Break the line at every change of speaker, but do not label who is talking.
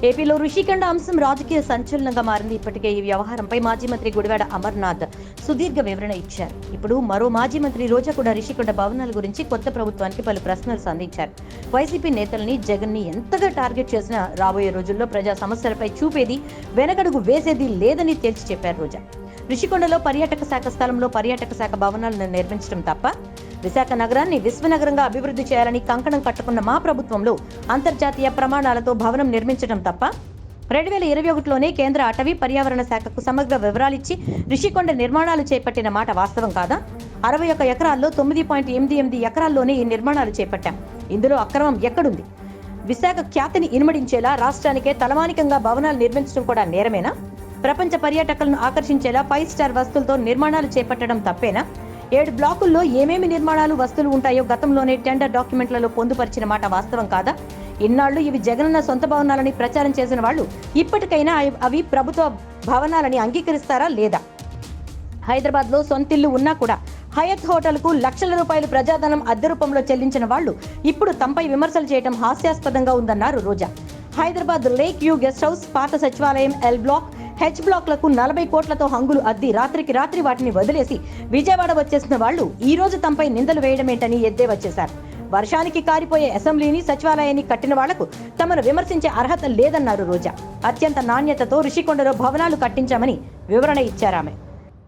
ఏపీలో రుషికొండ అంశం రాజకీయ సంచలనంగా మారింది. ఇప్పటికే ఈ వ్యవహారంపై మాజీ మంత్రి గుడివాడ అమర్నాథ్ సుదీర్ఘ వివరణ ఇచ్చారు. ఇప్పుడు మరో మాజీ మంత్రి రోజా కూడా రుషికొండ భవనాల గురించి కొత్త ప్రభుత్వానికి పలు ప్రశ్నలు సంధించారు. వైసీపీ నేతల్ని, జగన్ ని ఎంతగా టార్గెట్ చేసినా రాబోయే రోజుల్లో ప్రజా సమస్యలపై చూపేది, వెనకడుగు వేసేది లేదని తేల్చి చెప్పారు రోజా. రుషికొండలో పర్యాటక శాఖ స్థలంలో పర్యాటక శాఖ భవనాలను నిర్మించడం తప్ప విశాఖ నగరాన్ని విశ్వనగరంగా అభివృద్ధి చేయాలని కంకణం కట్టుకున్న మా ప్రభుత్వంలో అంతర్జాతీయ ప్రమాణాలతో భవనం నిర్మించడం తప్ప 2021లోనే కేంద్ర అటవీ పర్యావరణ శాఖకు సమగ్ర వివరాలిచ్చి రుషికొండ నిర్మాణాలు చేపట్టిన మాట వాస్తవం కాదా? 61 ఎకరాల్లో 9.88 ఎకరాల్లోనే ఈ నిర్మాణాలు చేపట్టాం. ఇందులో అక్రమం ఎక్కడుంది? విశాఖ ఖ్యాతిని ఇనుమడించేలా రాష్ట్రానికే తలమానికంగా భవనాలు నిర్మించడం కూడా నేరమేనా? ప్రపంచ పర్యాటకులను ఆకర్షించేలా 5 స్టార్ వస్తువులతో నిర్మాణాలు చేపట్టడం తప్పేనా? 7 బ్లాకుల్లో ఏమేమి నిర్మాణాలు వస్తువులు ఉంటాయో గతంలోనే టెండర్ డాక్యుమెంట్లలో పొందుపరిచిన మాట వాస్తవం కాదా? ఇన్నాళ్లు ఇవి జగనన్న సొంత భవనాలని ప్రచారం చేసిన వాళ్ళు ఇప్పటికైనా అవి ప్రభుత్వ భవనాలని అంగీకరిస్తారా లేదా? హైదరాబాద్ లో సొంతిల్లు ఉన్నా కూడా హయత్ హోటల్ కు లక్షల రూపాయలు ప్రజాధనం అద్దె రూపంలో చెల్లించిన వాళ్ళు ఇప్పుడు తమపై విమర్శలు చేయడం హాస్యాస్పదంగా ఉందన్నారు Roja. Hyderabad lake view guest house, పాత సచివాలయం ఎల్ బ్లాక్, హెచ్ బ్లాక్లకు 40 కోట్లతో హంగులు అద్ది రాత్రికి రాత్రి వాటిని వదిలేసి విజయవాడ వచ్చేసిన వాళ్ళు ఈ రోజు తమపై నిందలు వేయడమేంటని ఎద్దేవా చేశారు. వర్షానికి కారిపోయే అసెంబ్లీని, సచివాలయాన్ని కట్టిన వాళ్లకు తమను విమర్శించే అర్హత లేదన్నారు రోజా. అత్యంత నాణ్యతతో రుషికొండలో భవనాలు కట్టించామని వివరణ ఇచ్చారామె.